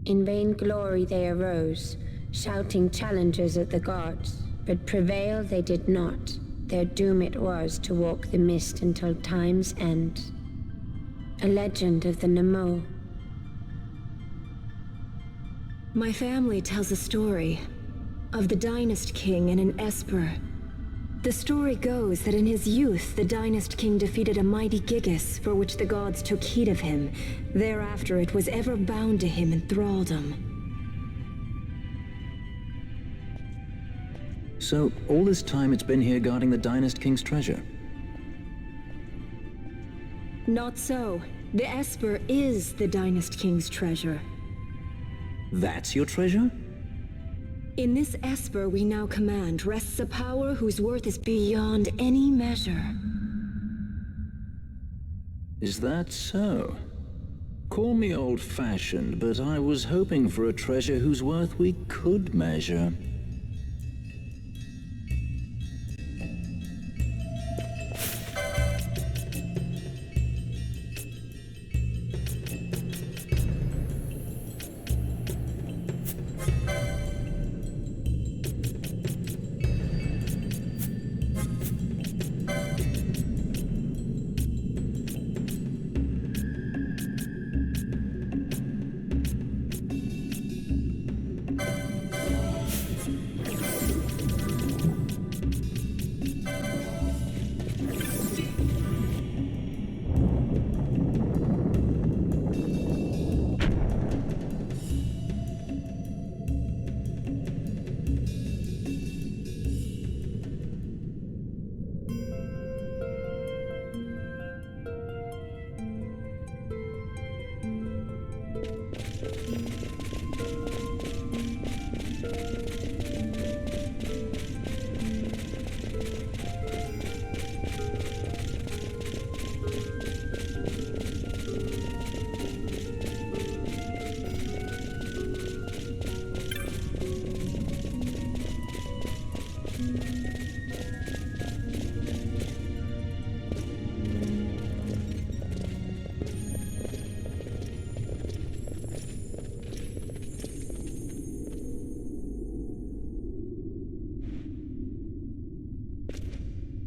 In vain glory they arose, shouting challenges at the gods, but prevail they did not. Their doom it was to walk the mist until time's end. A legend of the Nemo. My family tells a story of the Dynast King and an Esper. The story goes that in his youth, the Dynast King defeated a mighty Gigas, for which the gods took heed of him. Thereafter, it was ever bound to him in thraldom. So, all this time it's been here guarding the Dynast King's treasure? Not so. The Esper is the Dynast King's treasure. That's your treasure? In this Esper we now command rests a power whose worth is beyond any measure. Is that so? Call me old-fashioned, but I was hoping for a treasure whose worth we could measure.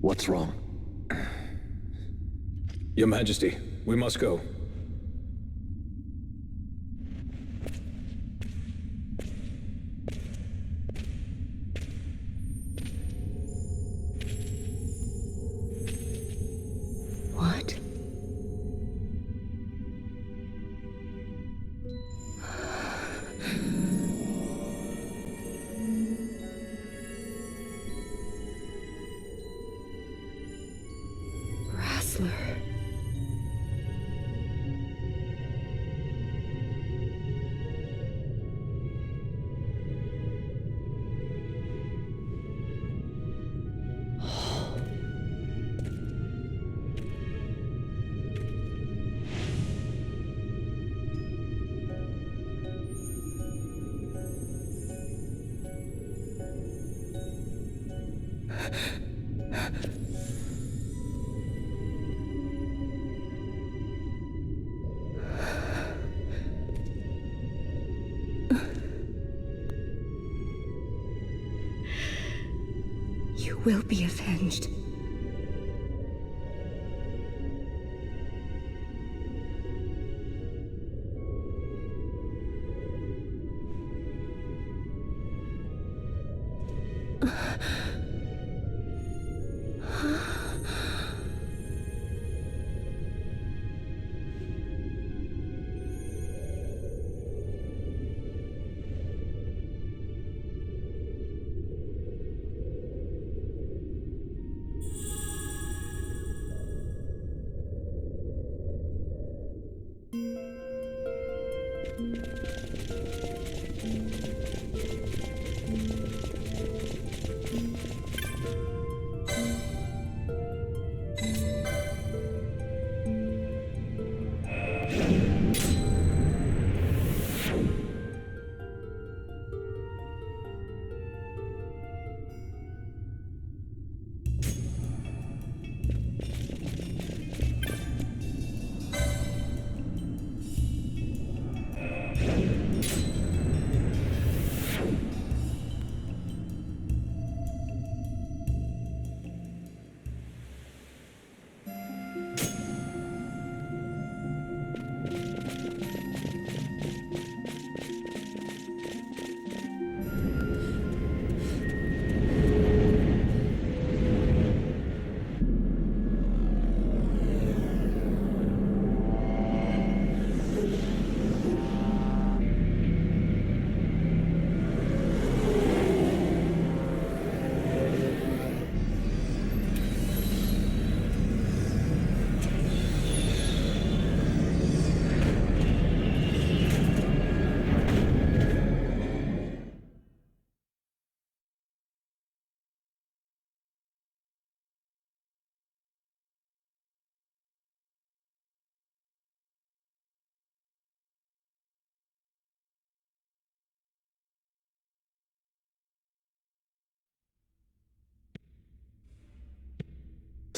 What's wrong? Your Majesty, we must go. What? You will be avenged.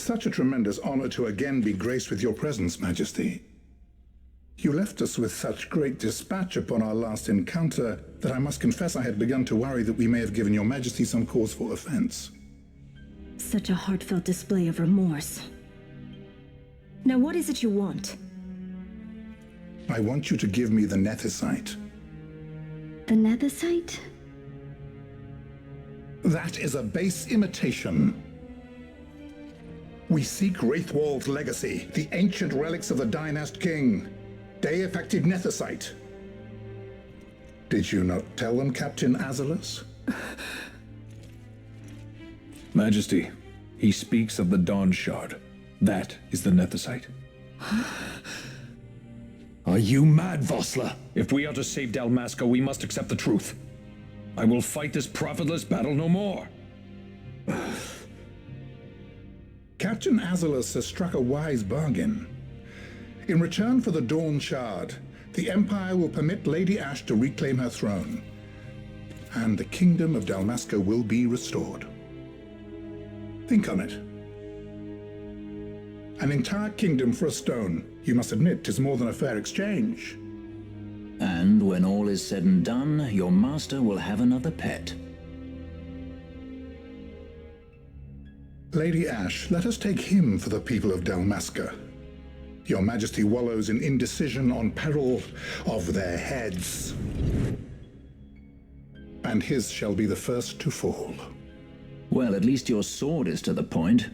such a tremendous honor to again be graced with your presence, Majesty. You left us with such great dispatch upon our last encounter that I must confess I had begun to worry that we may have given your Majesty some cause for offense. Such a heartfelt display of remorse. Now what is it you want? I want you to give me the Nethicite. The Nethicite? That is a base imitation. We seek Wraithwall's legacy, the ancient relics of the Dynast King. Day-affected Nethicite. Did you not tell them, Captain Azalus? Majesty, he speaks of the Dawn Shard. That is the Nethicite. Are you mad, Vossler? If we are to save Dalmasca, we must accept the truth. I will fight this profitless battle no more. Captain Azalus has struck a wise bargain. In return for the Dawn Shard, the Empire will permit Lady Ash to reclaim her throne, and the Kingdom of Dalmasca will be restored. Think on it. An entire kingdom for a stone. You must admit, 'tis more than a fair exchange. And when all is said and done, your master will have another pet. Lady Ash, let us take him for the people of Dalmasca. Your Majesty wallows in indecision on peril of their heads. And his shall be the first to fall. Well, at least your sword is to the point.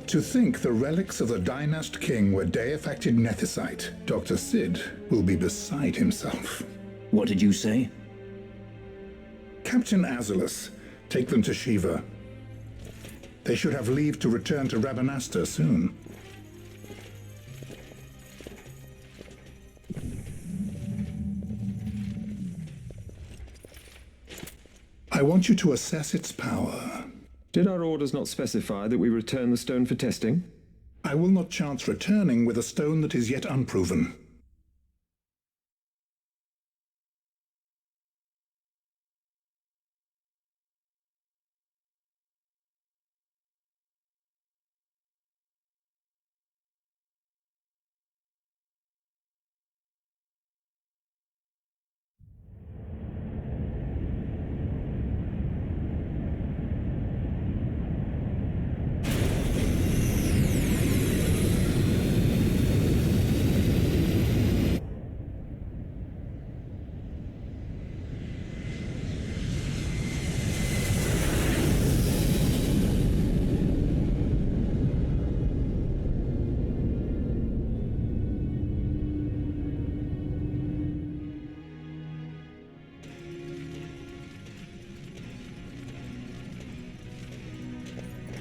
To think the relics of the Dynast King were day-affected Nethicite, Dr. Sid will be beside himself. What did you say? Captain Azalus, take them to Shiva. They should have leave to return to Rabanastre soon. I want you to assess its power. Did our orders not specify that we return the stone for testing? I will not chance returning with a stone that is yet unproven.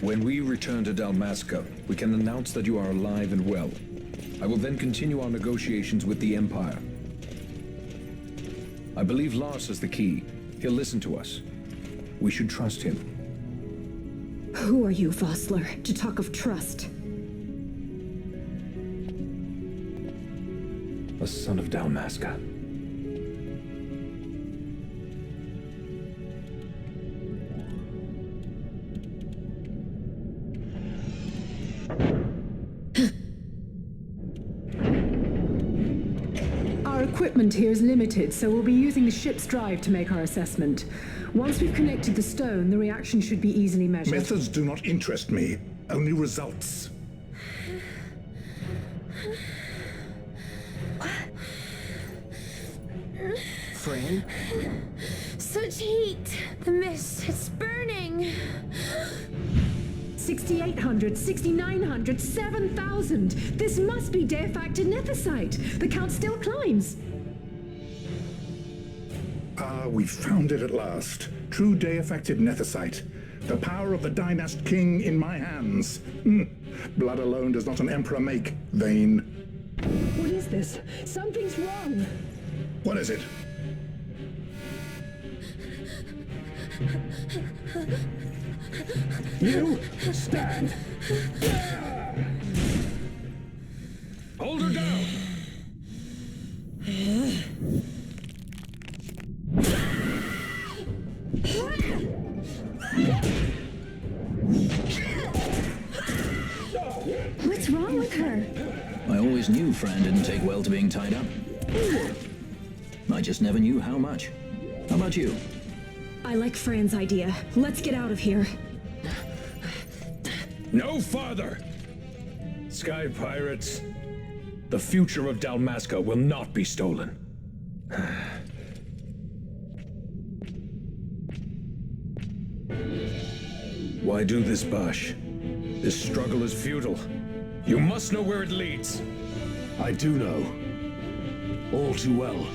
When we return to Dalmasca, we can announce that you are alive and well. I will then continue our negotiations with the Empire. I believe Lars has the key. He'll listen to us. We should trust him. Who are you, Vossler, to talk of trust? A son of Dalmasca. Our equipment here is limited, so we'll be using the ship's drive to make our assessment. Once we've connected the stone, the reaction should be easily measured. Methods do not interest me, only results. Friend? Such heat! The mist, it's burning! 6,800, 6,900, 7,000! This must be day-affected nethicite! The count still climbs! Ah, we found it at last. True day-affected nethicite. The power of the Dynast King in my hands. Blood alone does not an emperor make, Vayne. What is this? Something's wrong! What is it? You stand! her. I always knew Fran didn't take well to being tied up. I just never knew how much. How about you? I like Fran's idea. Let's get out of here. No farther! Sky pirates, the future of Dalmasca will not be stolen. Why do this, Bash? This struggle is futile. You must know where it leads. I do know. All too well.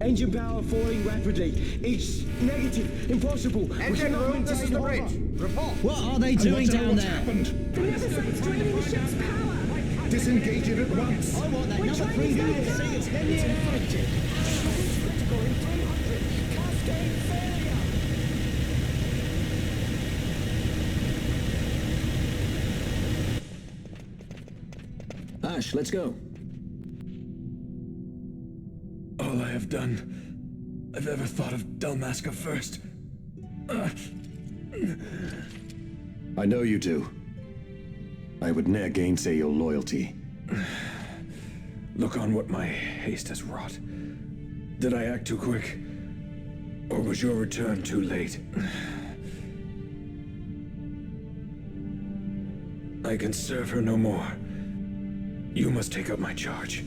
Engine power falling rapidly. It's negative. Impossible. Engine room, this is the bridge. Report. What are they doing down there? Happened? Draining the ship's power! Disengage it at once. I want that number 3 guy seal. It's infected. Critical in 300. Cascade failure! Ash, let's go. All I have done, I've ever thought of Dalmasca first. I know you do. I would ne'er gainsay your loyalty. Look on what my haste has wrought. Did I act too quick? Or was your return too late? I can serve her no more. You must take up my charge.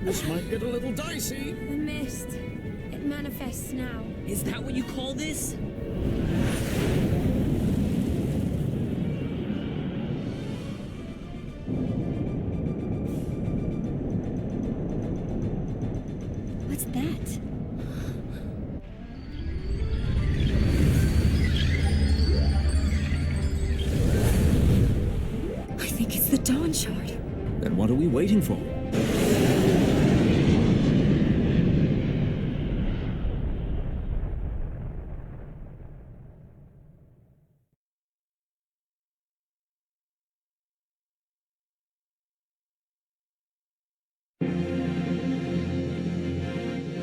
This might get a little dicey. The mist. It manifests now. Is that what you call this? What's that? I think it's the Dawn Shard. Then what are we waiting for?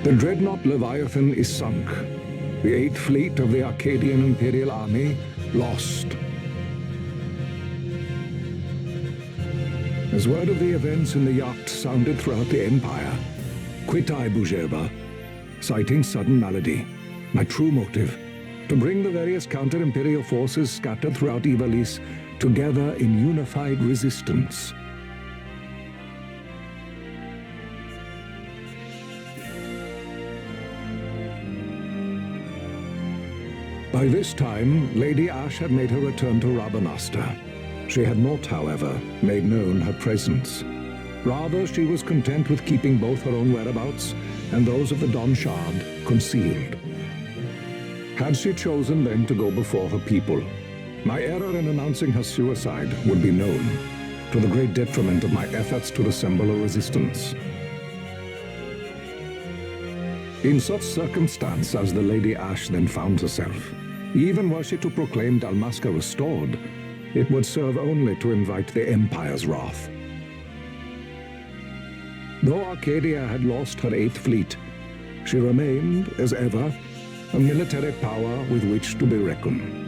The dreadnought Leviathan is sunk. The 8th fleet of the Arcadian Imperial Army lost. As word of the events in the yacht sounded throughout the Empire, quit I Bujeba, citing sudden malady. My true motive, to bring the various counter-imperial forces scattered throughout Ivalice together in unified resistance. By this time, Lady Ash had made her return to Rabanastre. She had not, however, made known her presence. Rather, she was content with keeping both her own whereabouts and those of the Dawn Shard concealed. Had she chosen then to go before her people, My error in announcing her suicide would be known, to the great detriment of my efforts to assemble a resistance. In such circumstance as the Lady Ashe then found herself, even were she to proclaim Dalmasca restored, it would serve only to invite the Empire's wrath. Though Arcadia had lost her 8th fleet, she remained, as ever, a military power with which to be reckoned.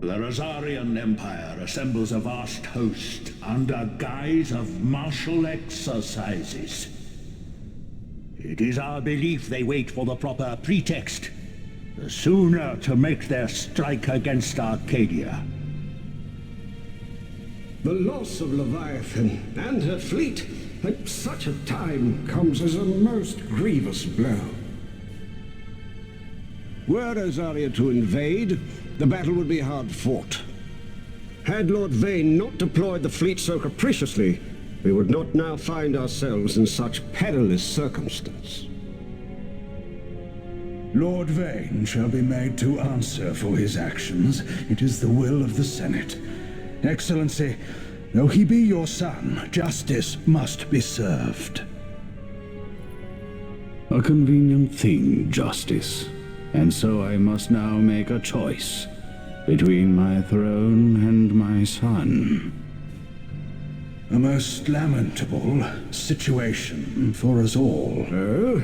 The Rosarian Empire assembles a vast host under guise of martial exercises. It is our belief they wait for the proper pretext, the sooner to make their strike against Arcadia. The loss of Leviathan and her fleet at such a time comes as a most grievous blow. Were Rosaria to invade, the battle would be hard fought. Had Lord Vane not deployed the fleet so capriciously, we would not now find ourselves in such perilous circumstance. Lord Vane shall be made to answer for his actions. It is the will of the Senate. Excellency, though he be your son, justice must be served. A convenient thing, justice. And so I must now make a choice between my throne and my son. A most lamentable situation for us all. Oh?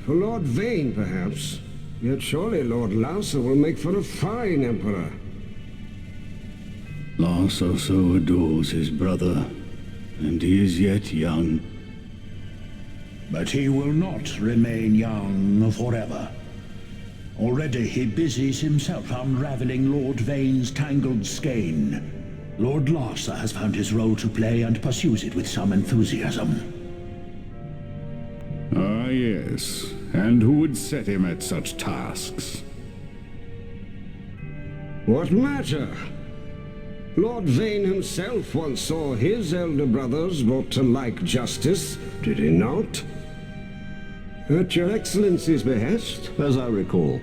For Lord Vane, perhaps. Yet surely Lord Lauser will make for a fine emperor. Lauser so adores his brother, and he is yet young. But he will not remain young forever. Already he busies himself unraveling Lord Vane's tangled skein. Lord Larsa has found his role to play and pursues it with some enthusiasm. Ah, yes. And who would set him at such tasks? What matter? Lord Vane himself once saw his elder brothers brought to like justice, did he not? At your Excellency's behest, as I recall.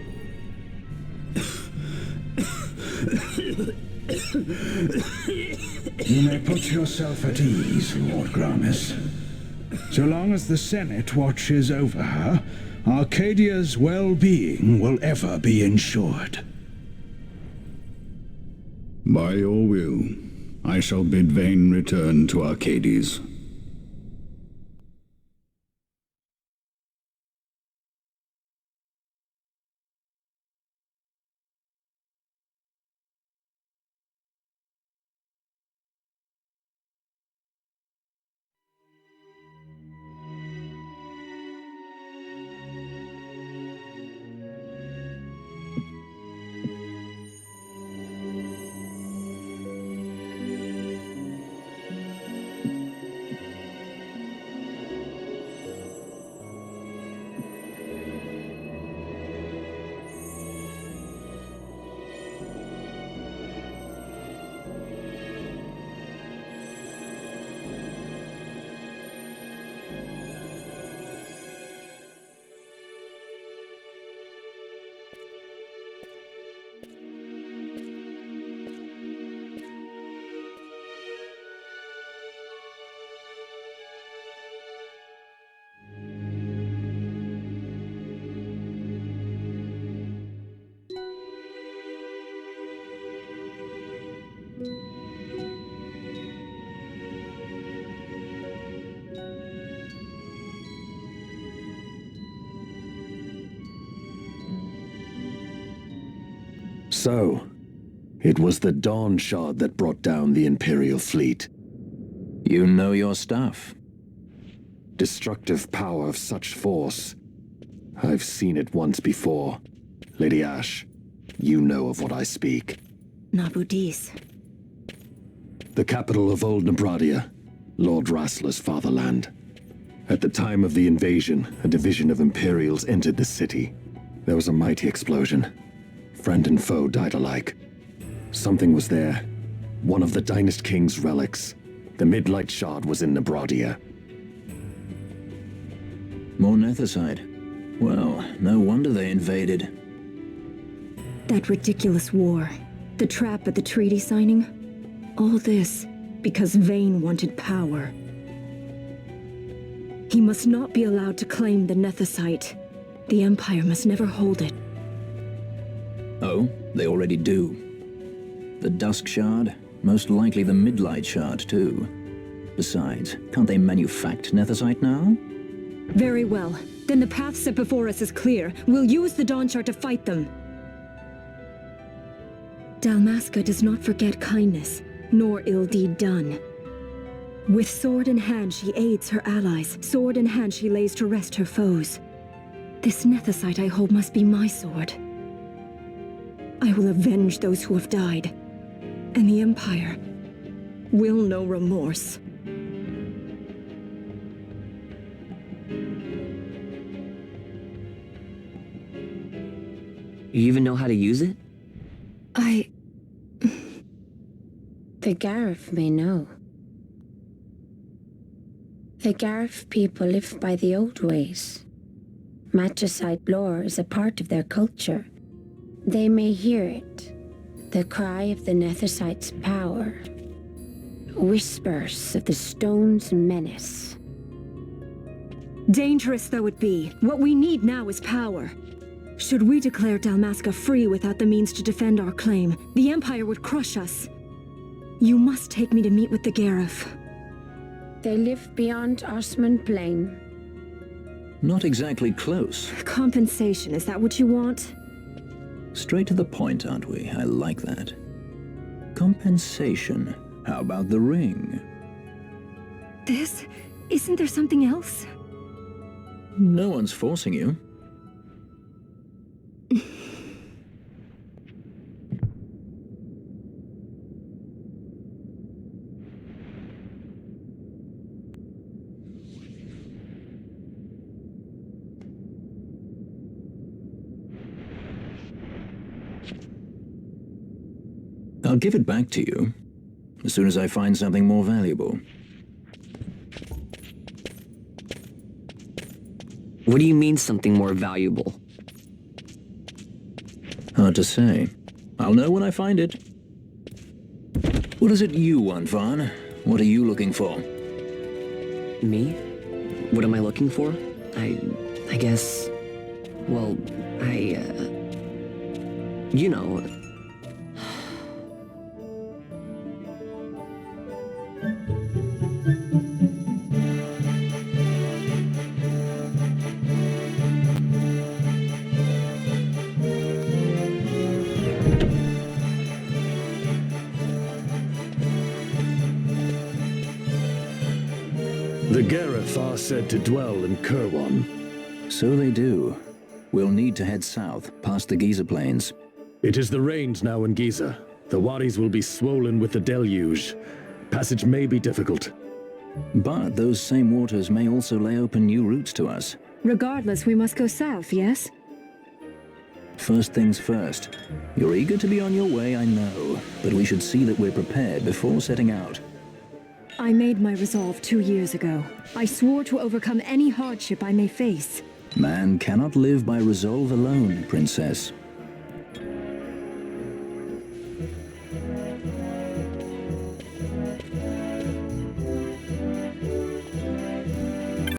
You may put yourself at ease, Lord Gramis. So long as the Senate watches over her, Arcadia's well-being will ever be ensured. By your will, I shall bid Vane return to Arcades. So, it was the Dawn Shard that brought down the Imperial fleet. You know your stuff. Destructive power of such force. I've seen it once before. Lady Ash, you know of what I speak. Nabudis. The capital of Old Nebradia, Lord Rassler's fatherland. At the time of the invasion, a division of Imperials entered the city. There was a mighty explosion. Friend and foe died alike. Something was there. One of the Dynast King's relics. The Midlight Shard was in Nebradia. More Nethicite. Well, no wonder they invaded. That ridiculous war. The trap at the treaty signing. All this because Vayne wanted power. He must not be allowed to claim the Nethicite. The Empire must never hold it. Oh, they already do. The Dusk Shard? Most likely the Midlight Shard, too. Besides, can't they manufacture Nethicite now? Very well. Then the path set before us is clear. We'll use the Dawn Shard to fight them. Dalmasca does not forget kindness, nor ill deed done. With sword in hand, she aids her allies. Sword in hand, she lays to rest her foes. This Nethicite I hold must be my sword. I will avenge those who have died, and the Empire will know remorse. You even know how to use it? The Garif may know. The Garif people live by the old ways. Matricide lore is a part of their culture. They may hear it, the cry of the Nethicite's power. Whispers of the stone's menace. Dangerous though it be, what we need now is power. Should we declare Dalmasca free without the means to defend our claim, the Empire would crush us. You must take me to meet with the Garif. They live beyond Osman Plain. Not exactly close. Compensation, is that what you want? Straight to the point, aren't we? I like that. Compensation. How about the ring? This? Isn't there something else? No one's forcing you. I'll give it back to you as soon as I find something more valuable. What do you mean something more valuable? Hard to say. I'll know when I find it. What is it you want, Vaughn? What are you looking for? Me? What am I looking for? I guess... Well, you know... The Garif are said to dwell in Kirwan. So they do. We'll need to head south, past the Giza Plains. It is the rains now in Giza. The wadis will be swollen with the deluge. Passage may be difficult. But those same waters may also lay open new routes to us. Regardless, we must go south, yes? First things first. You're eager to be on your way, I know. But we should see that we're prepared before setting out. I made my resolve 2 years ago. I swore to overcome any hardship I may face. Man cannot live by resolve alone, Princess.